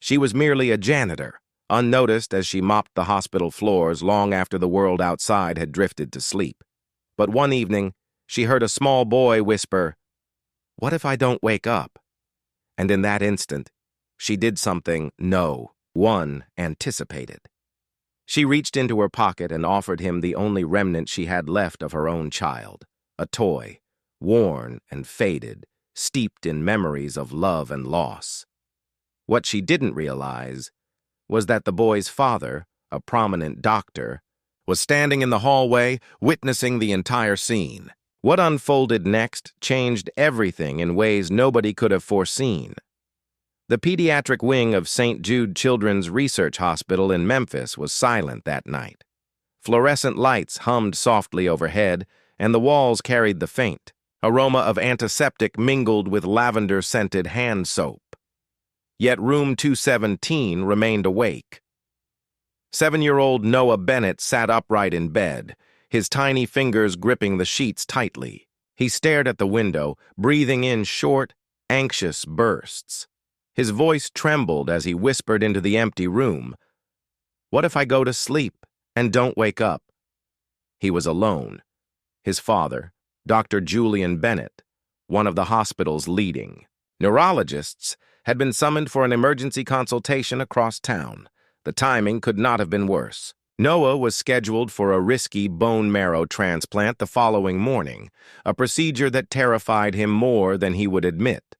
She was merely a janitor, unnoticed as she mopped the hospital floors long after the world outside had drifted to sleep. But one evening, she heard a small boy whisper, "What if I don't wake up?" And in that instant, she did something no one anticipated. She reached into her pocket and offered him the only remnant she had left of her own child, a toy, worn and faded, steeped in memories of love and loss. What she didn't realize was that the boy's father, a prominent doctor, was standing in the hallway witnessing the entire scene. What unfolded next changed everything in ways nobody could have foreseen. The pediatric wing of St. Jude Children's Research Hospital in Memphis was silent that night. Fluorescent lights hummed softly overhead, and the walls carried the faint aroma of antiseptic mingled with lavender-scented hand soap. Yet room 217 remained awake. 7-year-old Noah Bennett sat upright in bed, his tiny fingers gripping the sheets tightly. He stared at the window, breathing in short, anxious bursts. His voice trembled as he whispered into the empty room, "What if I go to sleep and don't wake up?" He was alone. His father, Dr. Julian Bennett, one of the hospital's leading neurologists, had been summoned for an emergency consultation across town. The timing could not have been worse. Noah was scheduled for a risky bone marrow transplant the following morning, a procedure that terrified him more than he would admit.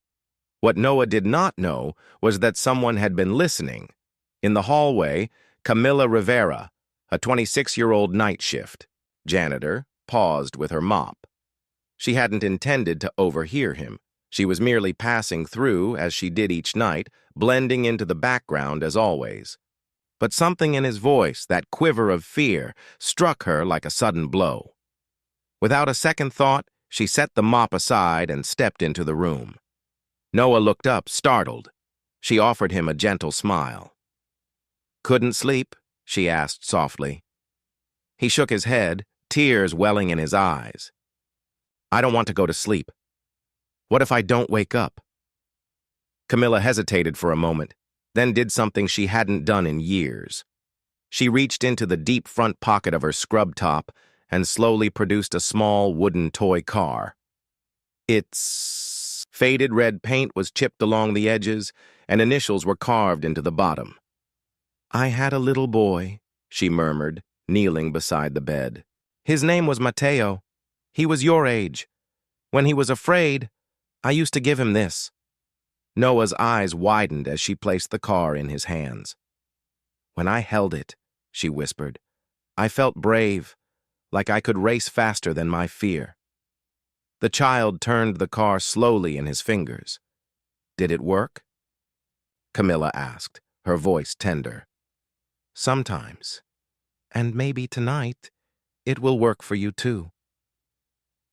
What Noah did not know was that someone had been listening. In the hallway, Camila Rivera, a 26-year-old night shift janitor, paused with her mop. She hadn't intended to overhear him. She was merely passing through, as she did each night, blending into the background as always. But something in his voice, that quiver of fear, struck her like a sudden blow. Without a second thought, she set the mop aside and stepped into the room. Noah looked up, startled. She offered him a gentle smile. "Couldn't sleep?" she asked softly. He shook his head, tears welling in his eyes. "I don't want to go to sleep. What if I don't wake up?" Camila hesitated for a moment, then did something she hadn't done in years. She reached into the deep front pocket of her scrub top and slowly produced a small wooden toy car. Its faded red paint was chipped along the edges, and initials were carved into the bottom. "I had a little boy," she murmured, kneeling beside the bed. "His name was Matteo. He was your age. When he was afraid, I used to give him this." Noah's eyes widened as she placed the car in his hands. "When I held it," she whispered, "I felt brave, like I could race faster than my fear." The child turned the car slowly in his fingers. "Did it work?" Camila asked, her voice tender. "Sometimes. And maybe tonight, it will work for you too."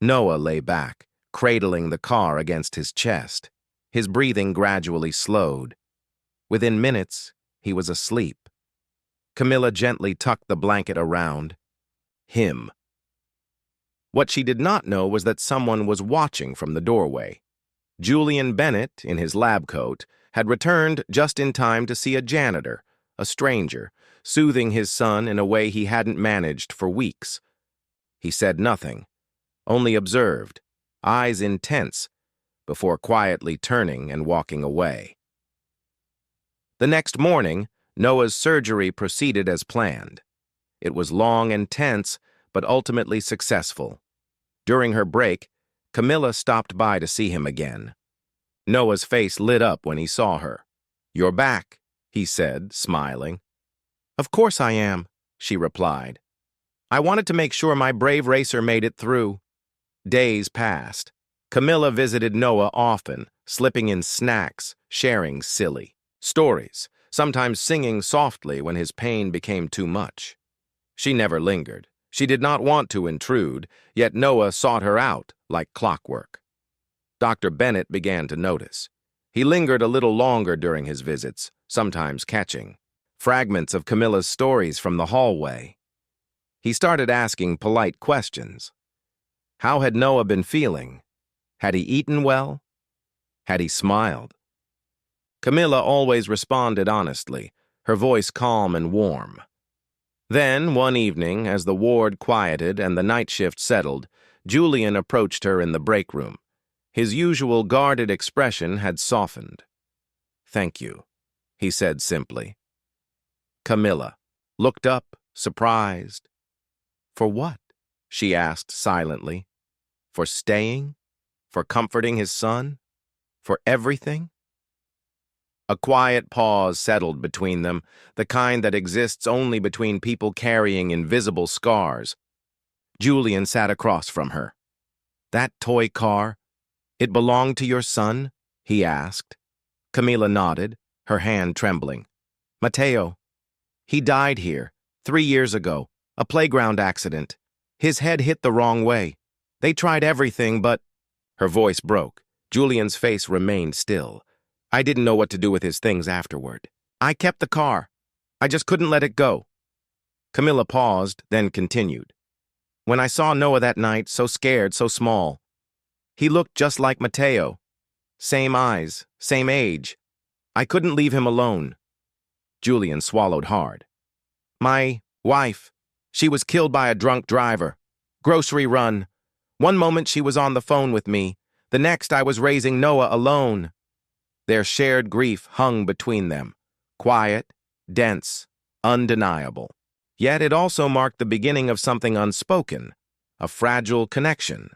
Noah lay back, cradling the car against his chest. His breathing gradually slowed. Within minutes, he was asleep. Camila gently tucked the blanket around him. What she did not know was that someone was watching from the doorway. Julian Bennett, in his lab coat, had returned just in time to see a janitor, a stranger, soothing his son in a way he hadn't managed for weeks. He said nothing, only observed, eyes intense, before quietly turning and walking away. The next morning, Noah's surgery proceeded as planned. It was long and tense, but ultimately successful. During her break, Camila stopped by to see him again. Noah's face lit up when he saw her. "You're back," he said, smiling. "Of course I am," she replied. "I wanted to make sure my brave racer made it through." Days passed. Camila visited Noah often, slipping in snacks, sharing silly stories, sometimes singing softly when his pain became too much. She never lingered. She did not want to intrude, yet Noah sought her out like clockwork. Dr. Bennett began to notice. He lingered a little longer during his visits, sometimes catching fragments of Camila's stories from the hallway. He started asking polite questions. How had Noah been feeling? Had he eaten well? Had he smiled? Camila always responded honestly, her voice calm and warm. Then, one evening, as the ward quieted and the night shift settled, Julian approached her in the break room. His usual guarded expression had softened. "Thank you," he said simply. Camila looked up, surprised. "For what?" she asked silently. "For staying? For comforting his son? For everything?" A quiet pause settled between them, the kind that exists only between people carrying invisible scars. Julian sat across from her. "That toy car, it belonged to your son?" he asked. Camila nodded, her hand trembling. "Matteo. He died here, 3 years ago, a playground accident. His head hit the wrong way. They tried everything, but—" Her voice broke. Julian's face remained still. "I didn't know what to do with his things afterward. I kept the car. I just couldn't let it go." Camila paused, then continued. "When I saw Noah that night, so scared, so small, he looked just like Matteo. Same eyes, same age. I couldn't leave him alone." Julian swallowed hard. "My wife, she was killed by a drunk driver. Grocery run. One moment she was on the phone with me. The next I was raising Noah alone." Their shared grief hung between them, quiet, dense, undeniable. Yet it also marked the beginning of something unspoken, a fragile connection.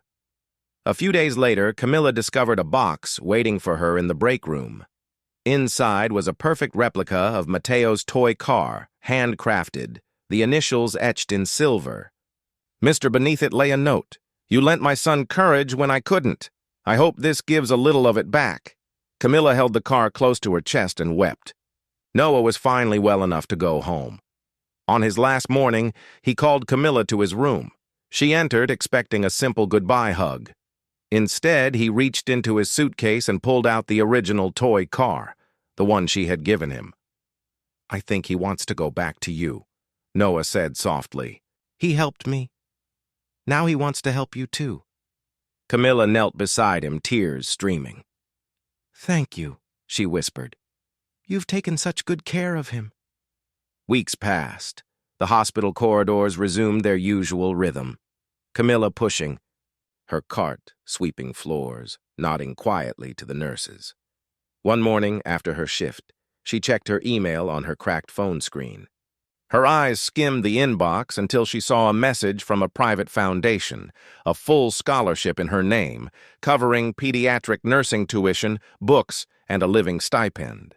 A few days later, Camila discovered a box waiting for her in the break room. Inside was a perfect replica of Matteo's toy car, handcrafted, the initials etched in silver. "Mr. Beneath it lay a note. You lent my son courage when I couldn't. I hope this gives a little of it back." Camila held the car close to her chest and wept. Noah was finally well enough to go home. On his last morning, he called Camila to his room. She entered, expecting a simple goodbye hug. Instead, he reached into his suitcase and pulled out the original toy car, the one she had given him. "I think he wants to go back to you," Noah said softly. "He helped me. Now he wants to help you too." Camila knelt beside him, tears streaming. "Thank you," she whispered. "You've taken such good care of him." Weeks passed. The hospital corridors resumed their usual rhythm. Camila pushing, her cart sweeping floors, nodding quietly to the nurses. One morning, after her shift, she checked her email on her cracked phone screen. Her eyes skimmed the inbox until she saw a message from a private foundation, a full scholarship in her name, covering pediatric nursing tuition, books, and a living stipend.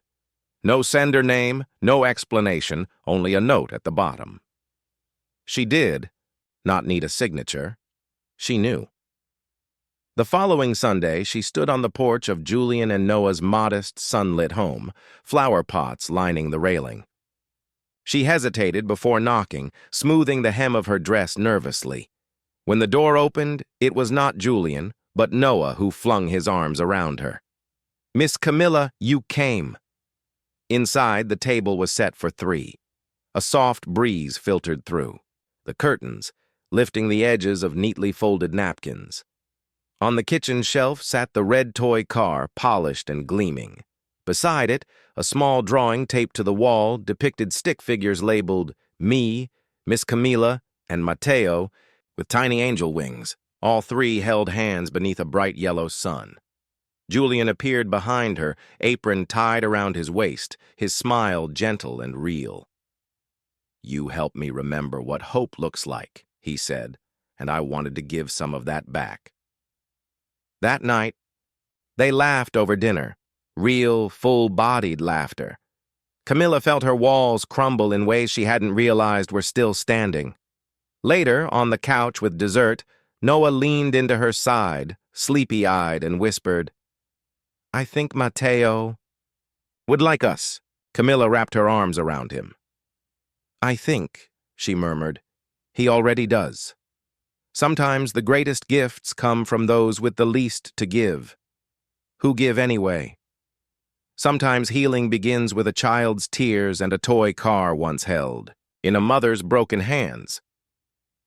No sender name, no explanation, only a note at the bottom. She did not need a signature. She knew. The following Sunday, she stood on the porch of Julian and Noah's modest, sunlit home, flower pots lining the railing. She hesitated before knocking, smoothing the hem of her dress nervously. When the door opened, it was not Julian, but Noah who flung his arms around her. "Miss Camila, you came." Inside, the table was set for 3. A soft breeze filtered through, the curtains lifting the edges of neatly folded napkins. On the kitchen shelf sat the red toy car, polished and gleaming. Beside it, a small drawing taped to the wall depicted stick figures labeled me, Miss Camila, and Matteo, with tiny angel wings. All 3 held hands beneath a bright yellow sun. Julian appeared behind her, apron tied around his waist, his smile gentle and real. "You helped me remember what hope looks like," he said, "and I wanted to give some of that back." That night, they laughed over dinner. Real, full-bodied laughter. Camila felt her walls crumble in ways she hadn't realized were still standing. Later, on the couch with dessert, Noah leaned into her side, sleepy-eyed, and whispered, "I think Matteo would like us." Camila wrapped her arms around him. "I think," she murmured, "he already does. Sometimes the greatest gifts come from those with the least to give, who give anyway. Sometimes healing begins with a child's tears and a toy car once held, in a mother's broken hands.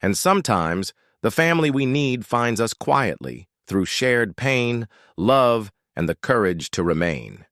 And sometimes the family we need finds us quietly, through shared pain, love, and the courage to remain.